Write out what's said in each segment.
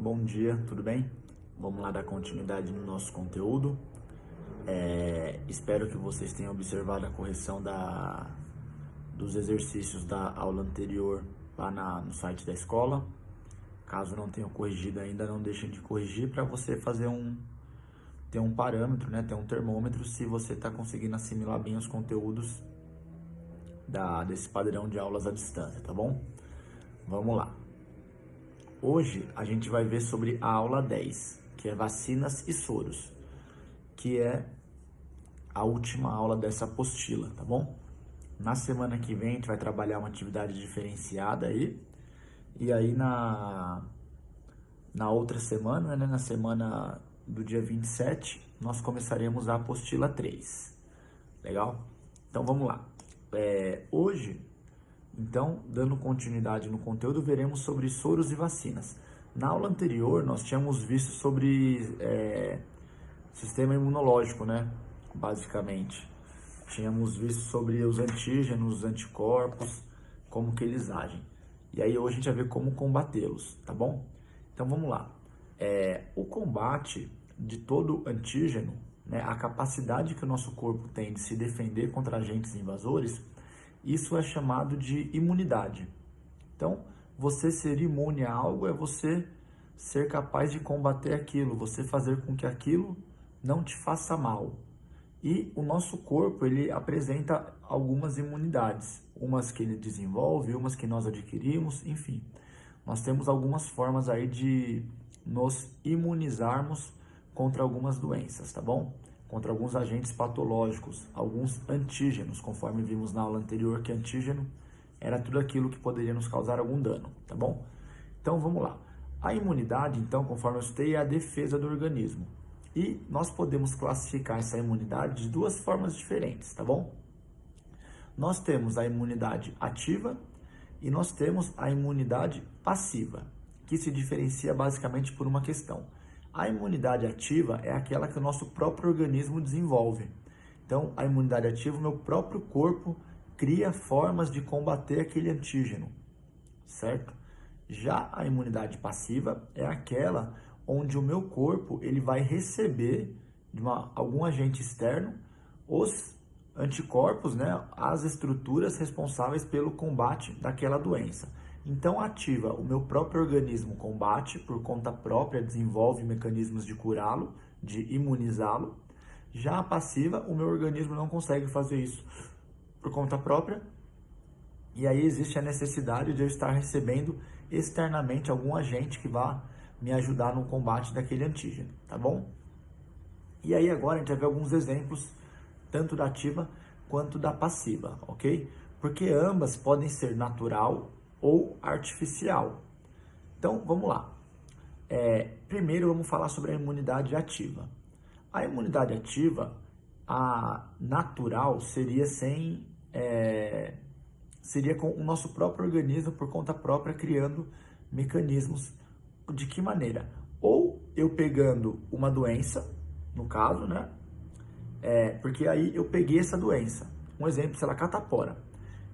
Bom dia, tudo bem? Vamos lá dar continuidade no nosso conteúdo. Espero que vocês tenham observado a correção dos exercícios da aula anterior lá no site da escola. Caso não tenham corrigido ainda, não deixem de corrigir para você ter um parâmetro, né? Ter um termômetro se você está conseguindo assimilar bem os conteúdos desse padrão de aulas à distância, tá bom? Vamos lá. Hoje a gente vai ver sobre a aula 10, que é vacinas e soros, que é a última aula dessa apostila, tá bom? Na semana que vem a gente vai trabalhar uma atividade diferenciada aí, e aí na outra semana, né, na semana do dia 27, nós começaremos a apostila 3, legal? Então vamos lá. Hoje, então, dando continuidade no conteúdo, veremos sobre soros e vacinas. Na aula anterior, nós tínhamos visto sobre sistema imunológico, né? Basicamente. Tínhamos visto sobre os antígenos, os anticorpos, como que eles agem. E aí hoje a gente vai ver como combatê-los, tá bom? Então vamos lá. O combate de todo antígeno, né, a capacidade que o nosso corpo tem de se defender contra agentes invasores, isso é chamado de imunidade. Então, você ser imune a algo é você ser capaz de combater aquilo, você fazer com que aquilo não te faça mal. E o nosso corpo, ele apresenta algumas imunidades, umas que ele desenvolve, umas que nós adquirimos, enfim. Nós temos algumas formas aí de nos imunizarmos contra algumas doenças, tá bom? Contra alguns agentes patológicos, alguns antígenos, conforme vimos na aula anterior, que antígeno era tudo aquilo que poderia nos causar algum dano, tá bom? Então vamos lá. A imunidade, então, conforme eu citei, é a defesa do organismo. E nós podemos classificar essa imunidade de duas formas diferentes, tá bom? Nós temos a imunidade ativa e nós temos a imunidade passiva, que se diferencia basicamente por uma questão. A imunidade ativa é aquela que o nosso próprio organismo desenvolve. Então, a imunidade ativa, o meu próprio corpo cria formas de combater aquele antígeno, certo? Já a imunidade passiva é aquela onde o meu corpo ele vai receber de algum agente externo os anticorpos, né, as estruturas responsáveis pelo combate daquela doença. Então, ativa, o meu próprio organismo combate por conta própria, desenvolve mecanismos de curá-lo, de imunizá-lo. Já a passiva, o meu organismo não consegue fazer isso por conta própria, e aí existe a necessidade de eu estar recebendo externamente algum agente que vá me ajudar no combate daquele antígeno, tá bom? E aí agora a gente vai ver alguns exemplos, tanto da ativa quanto da passiva, ok? Porque ambas podem ser natural ou artificial. Então, vamos lá. Primeiro vamos falar sobre a imunidade ativa. A imunidade ativa, a natural, seria seria com o nosso próprio organismo, por conta própria, criando mecanismos. De que maneira? Ou eu pegando uma doença, no caso, né? Porque aí eu peguei essa doença. Um exemplo, sei lá, catapora.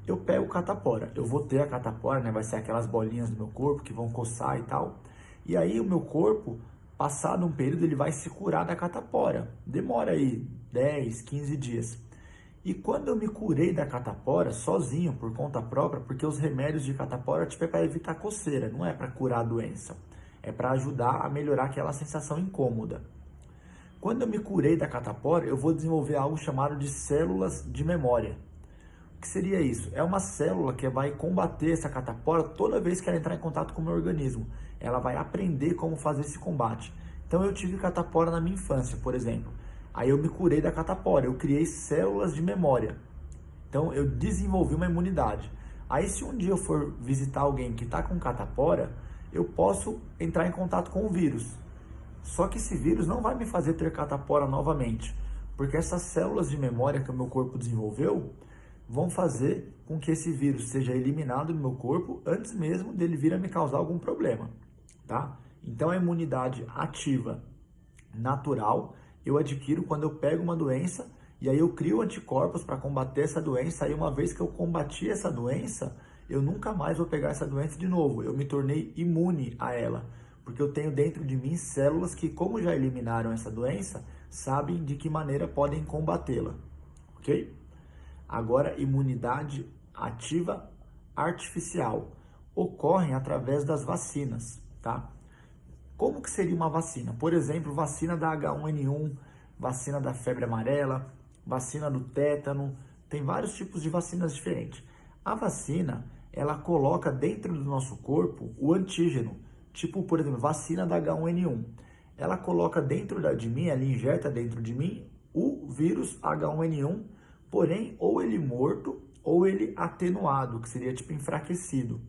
Eu pego catapora, eu vou ter a catapora, né? Vai ser aquelas bolinhas do meu corpo que vão coçar e tal. E aí o meu corpo, passado um período, ele vai se curar da catapora. Demora aí 10, 15 dias. E quando eu me curei da catapora, sozinho, por conta própria, porque os remédios de catapora tipo, é para evitar coceira, não é para curar a doença. É para ajudar a melhorar aquela sensação incômoda. Quando eu me curei da catapora, eu vou desenvolver algo chamado de células de memória. O que seria isso? É uma célula que vai combater essa catapora toda vez que ela entrar em contato com o meu organismo. Ela vai aprender como fazer esse combate. Então eu tive catapora na minha infância, por exemplo. Aí eu me curei da catapora, eu criei células de memória. Então eu desenvolvi uma imunidade. Aí se um dia eu for visitar alguém que está com catapora, eu posso entrar em contato com o vírus. Só que esse vírus não vai me fazer ter catapora novamente, porque essas células de memória que o meu corpo desenvolveu vão fazer com que esse vírus seja eliminado do meu corpo antes mesmo dele vir a me causar algum problema, tá? Então a imunidade ativa natural eu adquiro quando eu pego uma doença e aí eu crio anticorpos para combater essa doença. Aí uma vez que eu combati essa doença, eu nunca mais vou pegar essa doença de novo. Eu me tornei imune a ela, Porque eu tenho dentro de mim células que, como já eliminaram essa doença, sabem de que maneira podem combatê-la, ok? Agora, imunidade ativa artificial ocorrem através das vacinas, tá? Como que seria uma vacina? Por exemplo, vacina da H1N1, vacina da febre amarela, vacina do tétano, tem vários tipos de vacinas diferentes. A vacina, ela coloca dentro do nosso corpo o antígeno, tipo, por exemplo, vacina da H1N1. Ela coloca dentro de mim, ela injeta dentro de mim o vírus H1N1, porém, ou ele morto, ou ele atenuado, que seria tipo enfraquecido.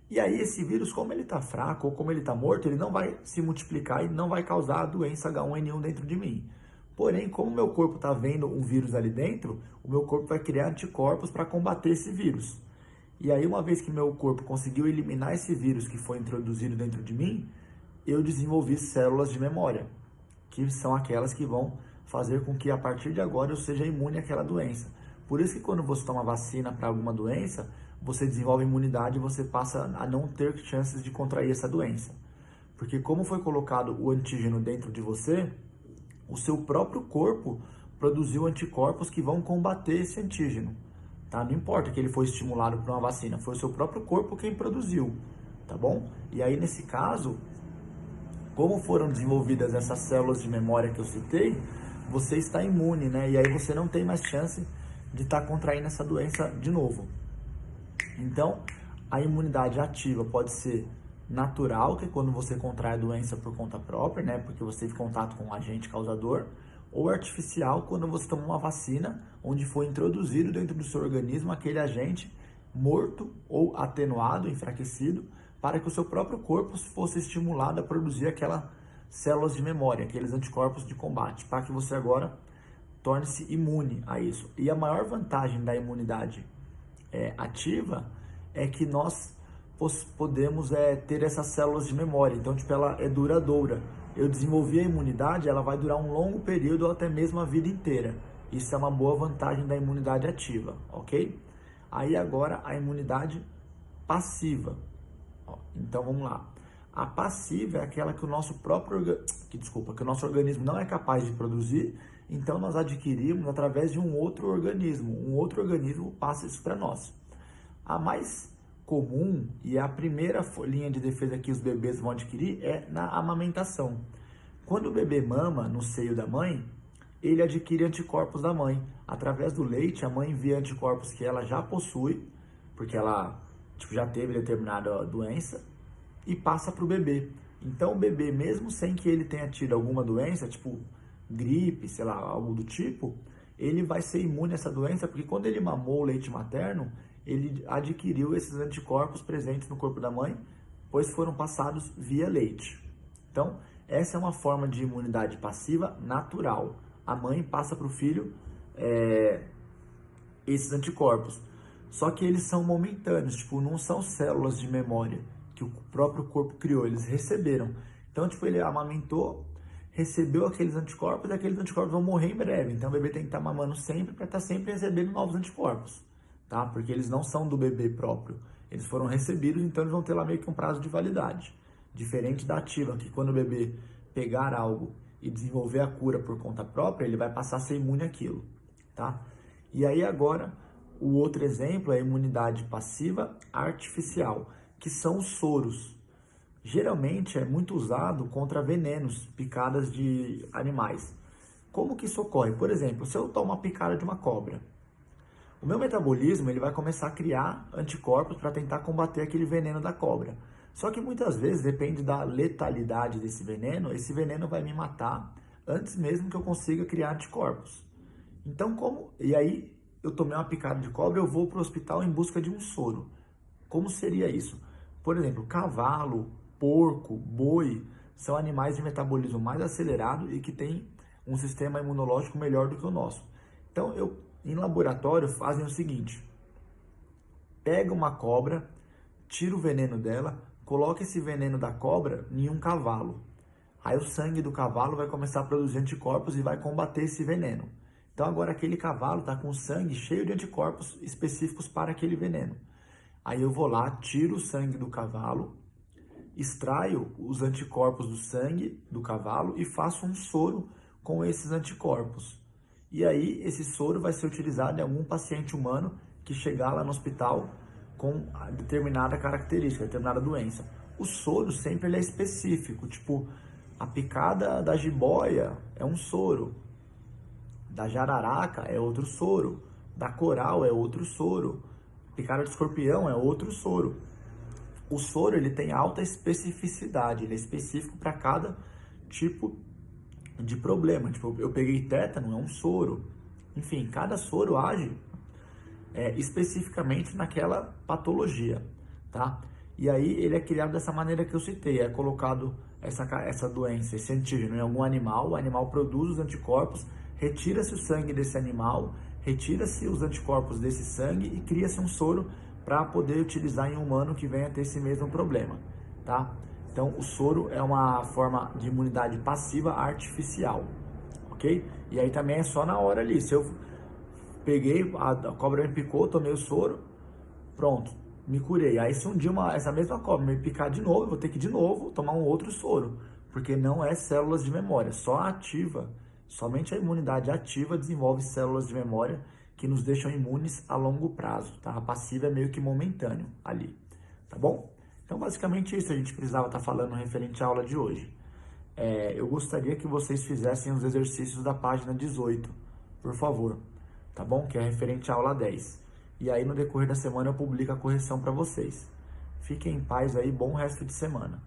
E aí esse vírus, como ele está fraco ou como ele está morto, ele não vai se multiplicar e não vai causar a doença H1N1 dentro de mim. Porém, como meu corpo está vendo um vírus ali dentro, o meu corpo vai criar anticorpos para combater esse vírus. E aí, uma vez que meu corpo conseguiu eliminar esse vírus que foi introduzido dentro de mim, eu desenvolvi células de memória, que são aquelas que vão fazer com que a partir de agora eu seja imune àquela doença. Por isso que quando você toma vacina para alguma doença, você desenvolve imunidade e você passa a não ter chances de contrair essa doença. Porque como foi colocado o antígeno dentro de você, o seu próprio corpo produziu anticorpos que vão combater esse antígeno. Tá? Não importa que ele foi estimulado por uma vacina, foi o seu próprio corpo quem produziu, tá bom? E aí nesse caso, como foram desenvolvidas essas células de memória que eu citei, você está imune, né? E aí você não tem mais chance de estar contraindo essa doença de novo. Então, a imunidade ativa pode ser natural, que é quando você contrai a doença por conta própria, né? Porque você teve contato com um agente causador, ou artificial, quando você toma uma vacina, onde foi introduzido dentro do seu organismo aquele agente morto ou atenuado, enfraquecido, para que o seu próprio corpo fosse estimulado a produzir aquelas células de memória, aqueles anticorpos de combate, para que você agora torne-se imune a isso. E a maior vantagem da imunidade ativa é que nós podemos ter essas células de memória. Então, tipo, ela é duradoura. Eu desenvolvi a imunidade, ela vai durar um longo período ou até mesmo a vida inteira. Isso é uma boa vantagem da imunidade ativa, ok? Aí agora a imunidade passiva. Então vamos lá. A passiva é aquela que o nosso que o nosso organismo não é capaz de produzir, então nós adquirimos através de um outro organismo. Um outro organismo passa isso para nós. A mais comum e a primeira linha de defesa que os bebês vão adquirir é na amamentação. Quando o bebê mama no seio da mãe, ele adquire anticorpos da mãe. Através do leite, a mãe envia anticorpos que ela já possui, porque ela já teve determinada doença, e passa para o bebê. Então o bebê, mesmo sem que ele tenha tido alguma doença, tipo gripe, sei lá, algo do tipo, ele vai ser imune a essa doença, porque quando ele mamou o leite materno, ele adquiriu esses anticorpos presentes no corpo da mãe, pois foram passados via leite. Então, essa é uma forma de imunidade passiva natural. A mãe passa para o filho esses anticorpos. Só que eles são momentâneos, tipo, não são células de memória que o próprio corpo criou, eles receberam. Então, tipo, ele amamentou, recebeu aqueles anticorpos e aqueles anticorpos vão morrer em breve. Então, o bebê tem que estar mamando sempre para estar sempre recebendo novos anticorpos, tá? Porque eles não são do bebê próprio. Eles foram recebidos, então eles vão ter lá meio que um prazo de validade. Diferente da ativa, que quando o bebê pegar algo e desenvolver a cura por conta própria, ele vai passar a ser imune àquilo, tá? E aí agora, o outro exemplo é a imunidade passiva artificial, que são os soros. Geralmente é muito usado contra venenos, picadas de animais. Como que isso ocorre? Por exemplo, se eu tomo uma picada de uma cobra, o meu metabolismo ele vai começar a criar anticorpos para tentar combater aquele veneno da cobra. Só que muitas vezes, depende da letalidade desse veneno, esse veneno vai me matar antes mesmo que eu consiga criar anticorpos. Então, e aí eu tomei uma picada de cobra, eu vou para o hospital em busca de um soro. Como seria isso? Por exemplo, cavalo, porco, boi, são animais de metabolismo mais acelerado e que têm um sistema imunológico melhor do que o nosso. Então, em laboratório, fazem o seguinte: pega uma cobra, tira o veneno dela, coloca esse veneno da cobra em um cavalo. Aí o sangue do cavalo vai começar a produzir anticorpos e vai combater esse veneno. Então agora aquele cavalo está com sangue cheio de anticorpos específicos para aquele veneno. Aí eu vou lá, tiro o sangue do cavalo, extraio os anticorpos do sangue do cavalo e faço um soro com esses anticorpos. E aí esse soro vai ser utilizado em algum paciente humano que chegar lá no hospital com determinada característica, determinada doença. O soro sempre ele é específico, tipo, a picada da jiboia é um soro, da jararaca é outro soro, da coral é outro soro, picada de escorpião é outro soro. O soro ele tem alta especificidade, ele é específico para cada tipo de problema. Tipo, eu peguei tétano, é um soro. Enfim, cada soro age especificamente naquela patologia, tá? E aí ele é criado dessa maneira que eu citei, é colocado essa doença, esse antígeno em algum animal, o animal produz os anticorpos, retira-se o sangue desse animal, retira-se os anticorpos desse sangue e cria-se um soro para poder utilizar em um humano que venha ter esse mesmo problema, tá? Então o soro é uma forma de imunidade passiva artificial, ok? E aí também é só na hora ali, se eu peguei, a cobra me picou, tomei o soro, pronto, me curei. Aí se um dia essa mesma cobra me picar de novo, eu vou ter que de novo tomar um outro soro, porque não é células de memória, só ativa. Somente a imunidade ativa desenvolve células de memória que nos deixam imunes a longo prazo, tá? A passiva é meio que momentâneo ali, tá bom? Então basicamente isso a gente precisava estar falando referente à aula de hoje. Eu gostaria que vocês fizessem os exercícios da página 18, por favor, tá bom? Que é referente à aula 10. E aí no decorrer da semana eu publico a correção para vocês. Fiquem em paz aí, bom resto de semana.